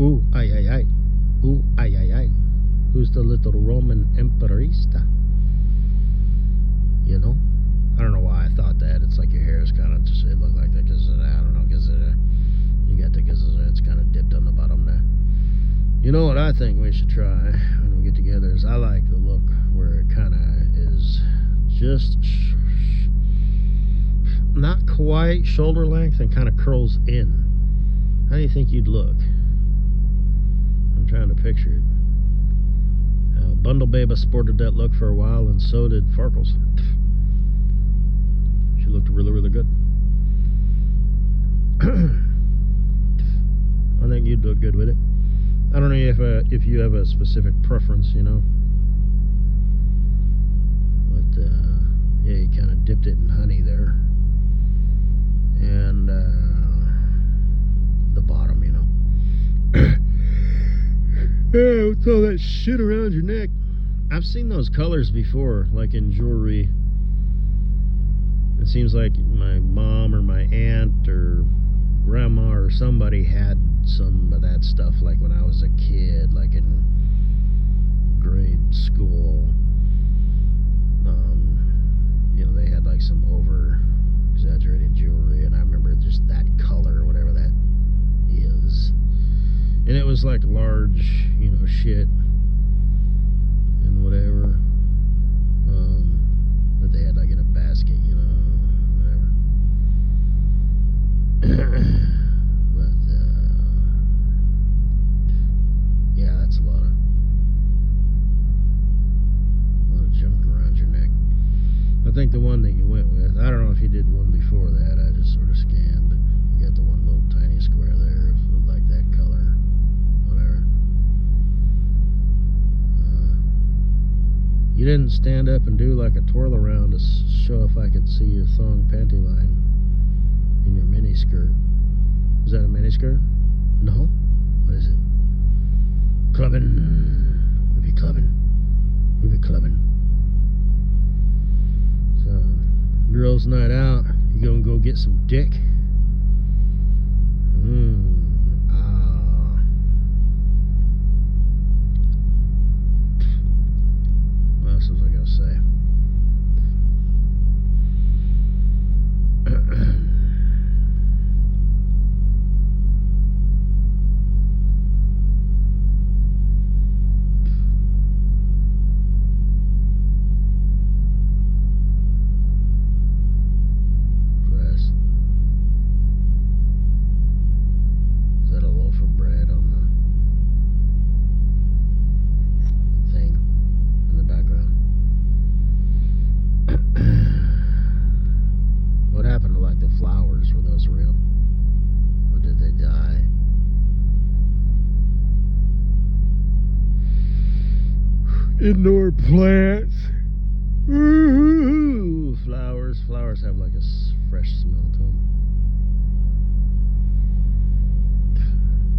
Ooh, ay, ay, ay. Ooh, ay, ay, ay. Who's the little Roman emperorista? You know? I don't know why I thought that. It's like your hair is kind of just, it looked like that because, I don't know, because you got the, because it's kind of dipped on the bottom there. You know what I think we should try when we get together is I like the look where it kind of is just not quite shoulder length and kind of curls in. How do you think you'd look? I'm trying to picture it. Bundle Babe sported that look for a while, and so did Farkles. She looked really, really good. I think you'd look good with it. I don't know if you have a specific preference, you know. But, yeah, you kind of dipped it in honey there. And, the bottom, you know. Yeah, with all that shit around your neck. I've seen those colors before, like in jewelry. It seems like my mom or my aunt or grandma or somebody had some of that stuff, like when I was a kid, like in grade school. You know, they had like some over exaggerated jewelry, and I remember just that color, whatever that is. And it was like large, you know, shit and whatever. That they had like in a basket, you know, whatever. But, yeah, that's a lot of junk around your neck. I think the one that you went with, I don't know if you did one before that, I just sort of scanned, but you got the one little tiny square there with like that color. You didn't stand up and do like a twirl around to show if I could see your thong panty line in your mini skirt. Is that a mini skirt? No? What is it? Clubbing. We be clubbing. We be clubbing. So, girls' night out. You gonna go get some dick? What else was I gonna say? Dress. Is that a loaf of bread on the thing in the background? What happened to like the flowers? Were those real? Or did they die? Indoor plants. Ooh, flowers. Flowers have like a fresh smell to them.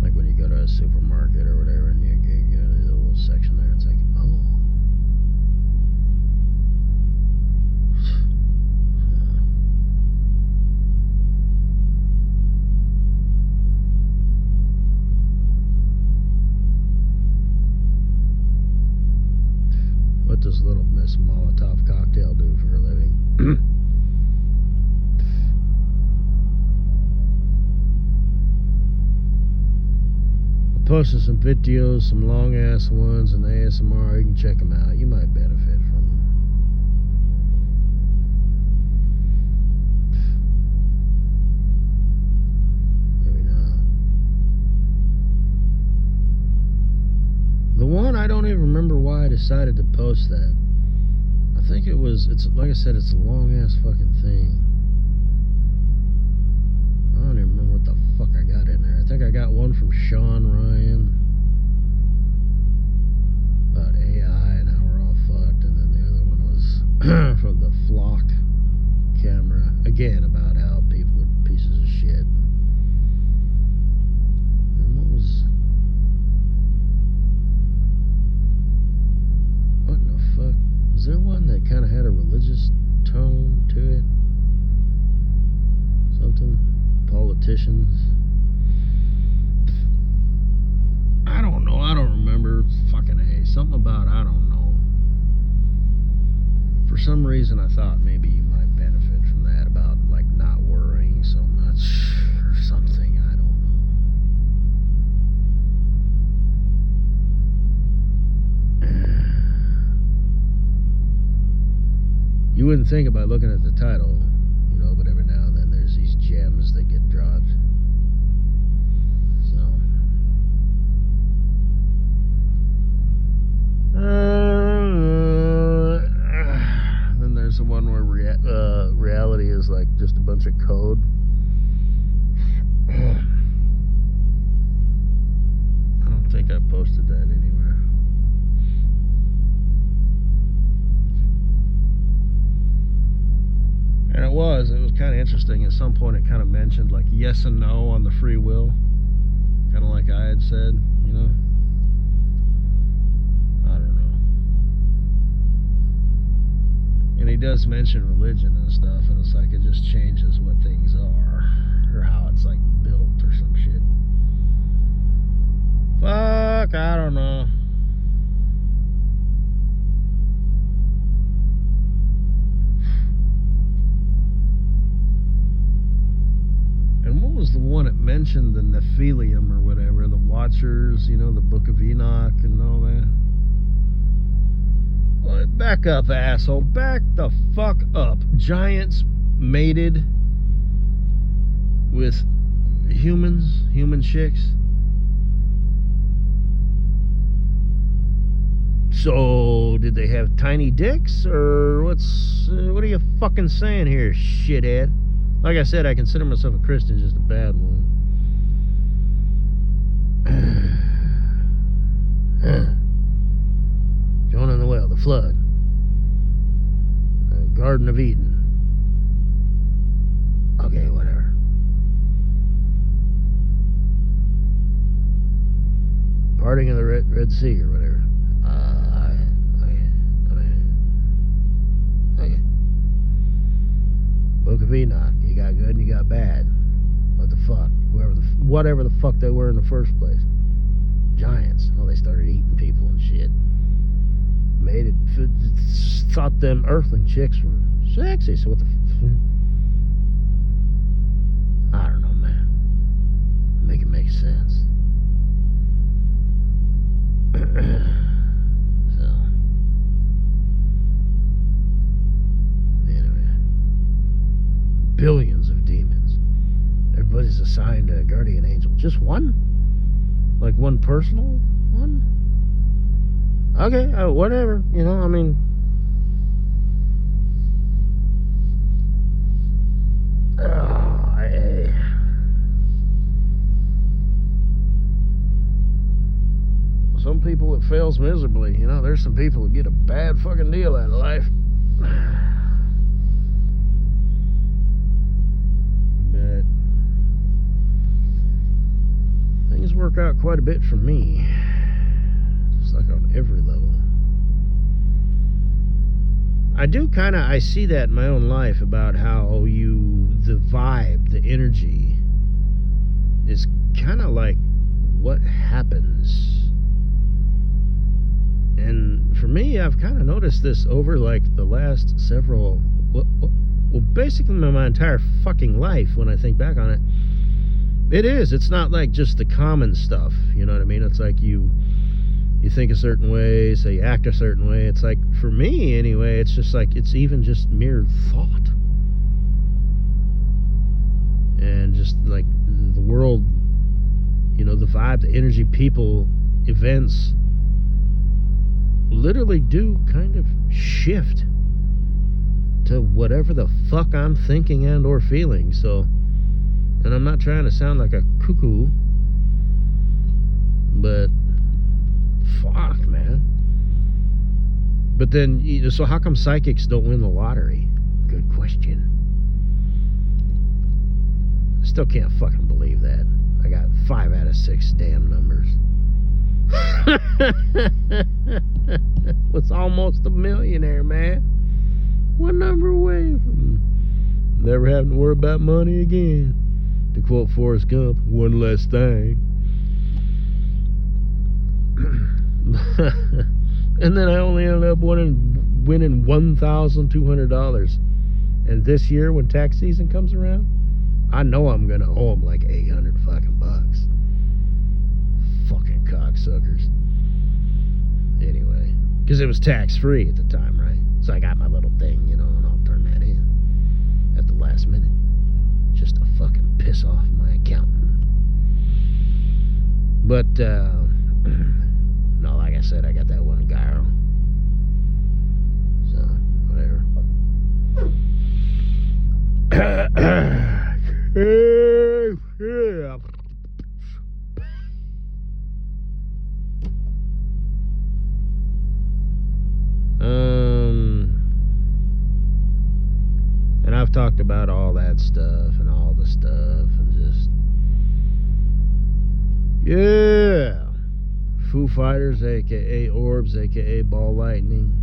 Like when you go to a supermarket or whatever and you go to the little section there, it's like, oh. What does little Miss Molotov Cocktail do for a living? I posted some videos, some long ass ones, and the ASMR. You can check them out. You might benefit from them. Maybe not. The one, I don't even remember why I decided to post that. I think it's like I said, it's a long ass fucking thing. I don't even remember what the fuck I got in there. I think I got one from Sean Ryan about AI and how we're all fucked, and then the other one was from the Flock camera, again about how people are pieces of shit. And what in the fuck? Was there one that kind of had a religious tone to it? Something? Politicians? something about, I don't know. For some reason, I thought maybe you might benefit from that, about like not worrying so much or something. I don't know. You wouldn't think about looking at the title, you know, but every now and then there's these gems that get dropped. So, then there's the one where reality is like just a bunch of code. I don't think I posted that anywhere. And it was kind of interesting. At some point it kind of mentioned like yes and no on the free will, kind of like I had said, you know. I don't know. And he does mention religion and stuff, and it's like it just changes what things are, or how it's like built or some shit. Fuck, I don't know. And what was the one that mentioned the Nephilim or whatever, the Watchers, you know, the Book of Enoch and all that? Well, back up, asshole. Back the fuck up. Giants mated with humans, human chicks. So, did they have tiny dicks, or what are you fucking saying here, shithead? Like I said, I consider myself a Christian, just a bad one. Jonah and the whale, the flood, Garden of Eden. Okay, whatever. Parting of the Red Sea or whatever. Okay. Book of Enoch. You got good and you got bad. What the fuck? Whatever the fuck they were in the first place. Giants. Oh, they started eating people and shit. Thought them earthling chicks were sexy. So what the I don't know, man. Make it make sense. So anyway, billions of demons. Everybody's assigned a guardian angel. Just one? Like one personal one? Okay, whatever. You know, I mean, some people it fails miserably. You know, there's some people that get a bad fucking deal out of life. But things work out quite a bit for me. Just like on every level. I see that in my own life about how the vibe, the energy is kind of like what happens. And for me, I've kind of noticed this over like the last several, well, basically my entire fucking life when I think back on it. It's not like just the common stuff, you know what I mean? It's like you think a certain way, so you act a certain way. It's like, for me anyway, it's just like, it's even just mere thought. And just like the world, you know, the vibe, the energy, people, events literally do kind of shift to whatever the fuck I'm thinking and or feeling. So, and I'm not trying to sound like a cuckoo, but fuck, man. But then, so how come psychics don't win the lottery? Good question. I still can't fucking believe that. I got 5 out of 6 damn numbers. Was almost a millionaire, man. One number away from never having to worry about money again. To quote Forrest Gump, one less thing. And then I only ended up winning $1,200. And this year, when tax season comes around, I know I'm gonna owe them like 800 fucking bucks. Fucking cocksuckers. Anyway, because it was tax free at the time, right? So I got my little thing, you know, and I'll turn that in at the last minute, just to fucking piss off my accountant. But no, like I said, I got that one gyro. So whatever. And I've talked about all that stuff and all the stuff and just, yeah, Foo Fighters, aka Orbs, aka Ball Lightning,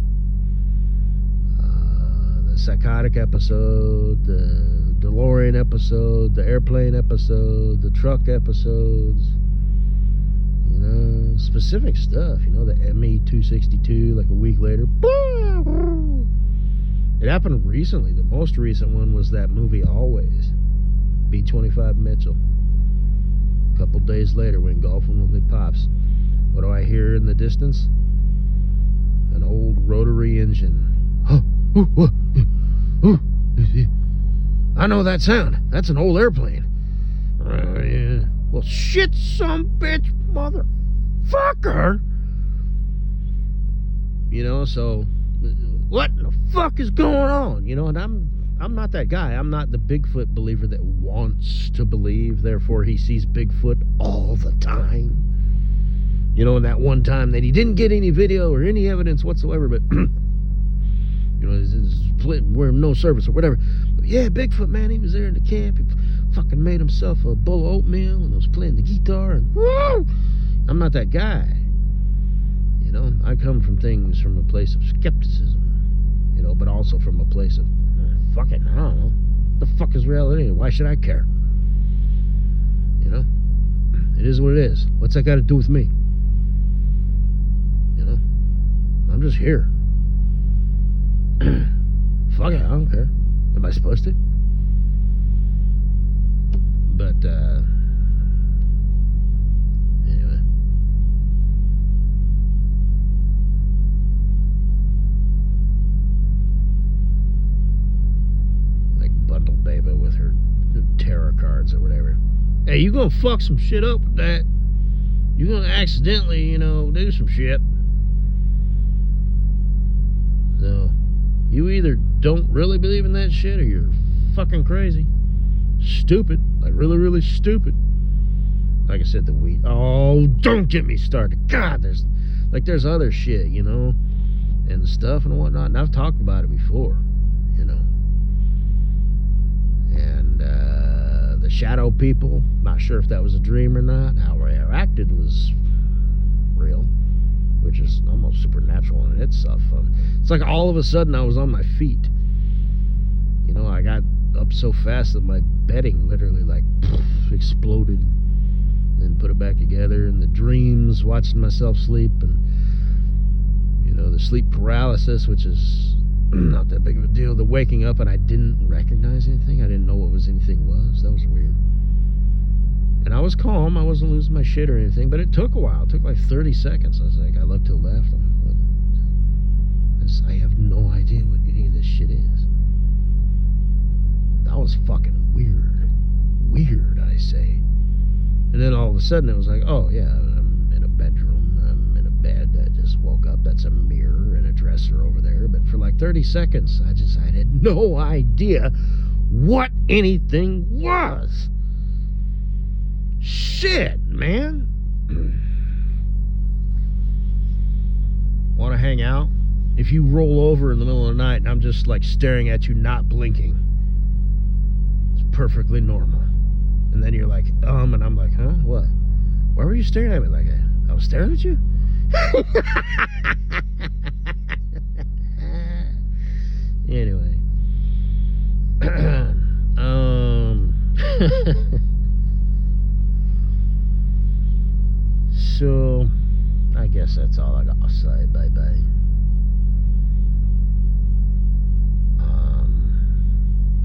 the Psychotic episode, the DeLorean episode, the airplane episode, the truck episodes, you know, specific stuff, you know, the ME-262, like a week later. It happened recently. The most recent one was that movie Always, B-25 Mitchell. A couple days later, went golfing with my pops. What do I hear in the distance? An old rotary engine. I know that sound. That's an old airplane. Yeah. Well, shit, some bitch, motherfucker. You know, so what the fuck is going on? You know, and I'm not that guy. I'm not the Bigfoot believer that wants to believe, therefore he sees Bigfoot all the time. You know, in that one time that he didn't get any video or any evidence whatsoever, but you know, we're no service or whatever. But yeah, Bigfoot, man, he was there in the camp. He fucking made himself a bowl of oatmeal and was playing the guitar. And woo! I'm not that guy. You know, I come from things from a place of skepticism. You know, but also from a place of fucking, I don't know. What the fuck is reality? Why should I care? You know, it is what it is. What's that got to do with me? You know, I'm just here. Fuck it, I don't care. Am I supposed to? But anyway. Like Bundle Baby with her tarot cards or whatever. Hey, you gonna fuck some shit up with that. You're gonna accidentally, you know, do some shit. So you either don't really believe in that shit or you're fucking crazy. Stupid. Like really, really stupid. Like I said, the weed. Oh, don't get me started. God, there's other shit, you know, and stuff and whatnot. And I've talked about it before, you know. And the shadow people, not sure if that was a dream or not. How I acted was real, which is almost supernatural in itself. It's like all of a sudden I was on my feet. You know, I got up so fast that my bedding literally like exploded, then put it back together. And the dreams, watching myself sleep, and you know, the sleep paralysis, which is not that big of a deal. The waking up and I didn't recognize anything. I didn't know what anything was. That was weird. And I was calm. I wasn't losing my shit or anything, but it took a while. It took like 30 seconds. I was like, I looked to the left. I'm like, what? I have no idea what any of this shit is. That was fucking weird. Weird, I say. And then all of a sudden it was like, oh yeah, I'm in a bedroom. I'm in a bed. I just woke up. That's a mirror and a dresser over there. But for like 30 seconds, I had no idea what anything was. Shit, man. Want to hang out? If you roll over in the middle of the night and I'm just like staring at you, not blinking, it's perfectly normal. And then you're like, and I'm like, huh? What? Why were you staring at me like that? I was staring at you? Anyway. So I guess that's all I gotta say, baby.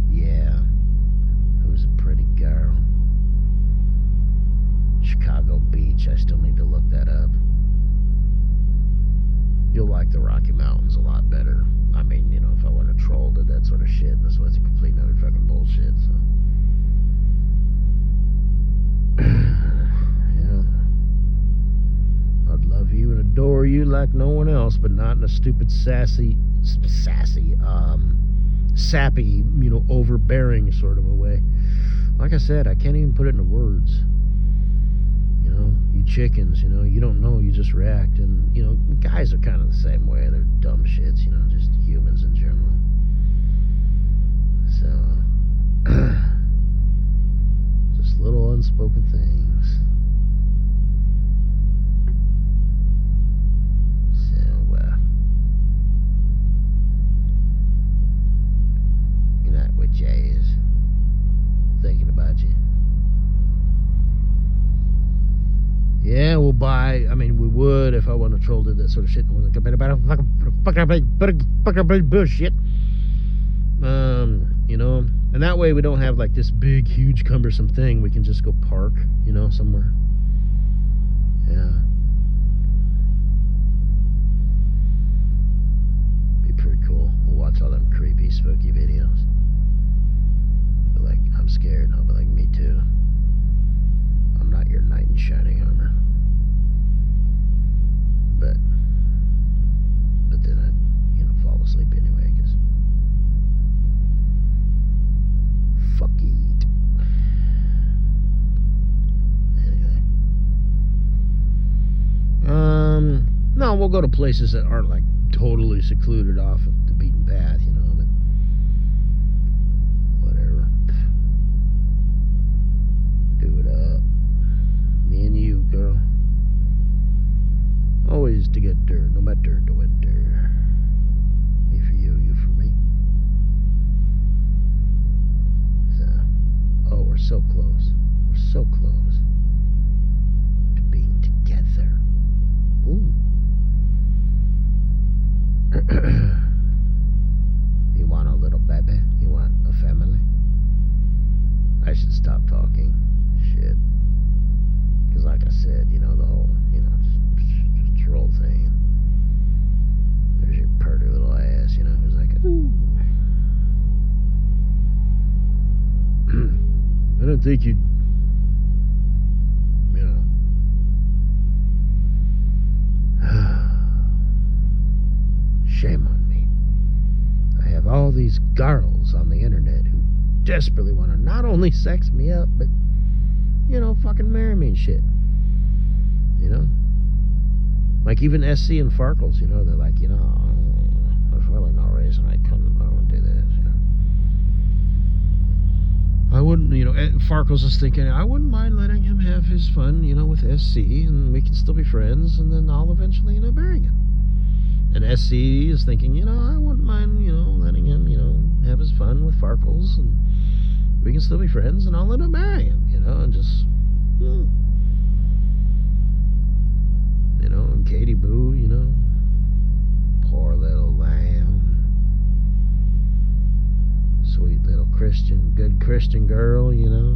Yeah. Who's a pretty girl? Chicago Beach. I still need to look that up. You'll like the Rocky Mountains a lot better. I mean, you know, if I want to troll to that sort of shit, this was a complete and utter fucking bullshit, so. Yeah. I'd love you and adore you like no one else, but not in a stupid sappy, you know, overbearing sort of a way. Like I said, I can't even put it into words. You know, you chickens, you know, you don't know, you just react. And, you know, guys are kind of the same way. They're dumb shits, you know, just humans in general. So, just little unspoken things. So, good night with Jay is thinking about you. Yeah, we'll buy. I mean, we would if I want to troll to that sort of shit. Fucking bullshit. You know, and that way we don't have like this big, huge, cumbersome thing. We can just go park, you know, somewhere. Yeah. Be pretty cool. We'll watch all them creepy, spooky videos. Be like, I'm scared. I'll be like, me too. I'm not your knight in shining armor. But then I'd, you know, fall asleep anyway, because fuck it. Anyway. No, we'll go to places that aren't like totally secluded off the beaten path, you know, but whatever. Do it up. Me and you, girl. Always together, no matter the weather. Me for you, you for me. So, oh, we're so close. We're so close to being together. Ooh. You want a little baby? You want a family? I should stop talking. Shit. Because like I said, you know, the whole, you know, just troll thing. There's your purty little ass, you know, who's like, ooh. I don't think you'd, you know. Shame on me. I have all these girls on the internet who desperately want to not only sex me up, but, you know, fucking marry me and shit. You know? Like even SC and Farkles, you know, they're like, you know, there's really no reason I couldn't do this, you know. I wouldn't, you know, Farkles is thinking, I wouldn't mind letting him have his fun, you know, with SC, and we can still be friends, and then I'll eventually, you know, marry him. And SC is thinking, you know, I wouldn't mind, you know, letting him, you know, have his fun with Farkles, and we can still be friends, and I'll let him marry him, you know, and just, you know, and Katie Boo, you know, poor little lamb, sweet little Christian, good Christian girl, you know.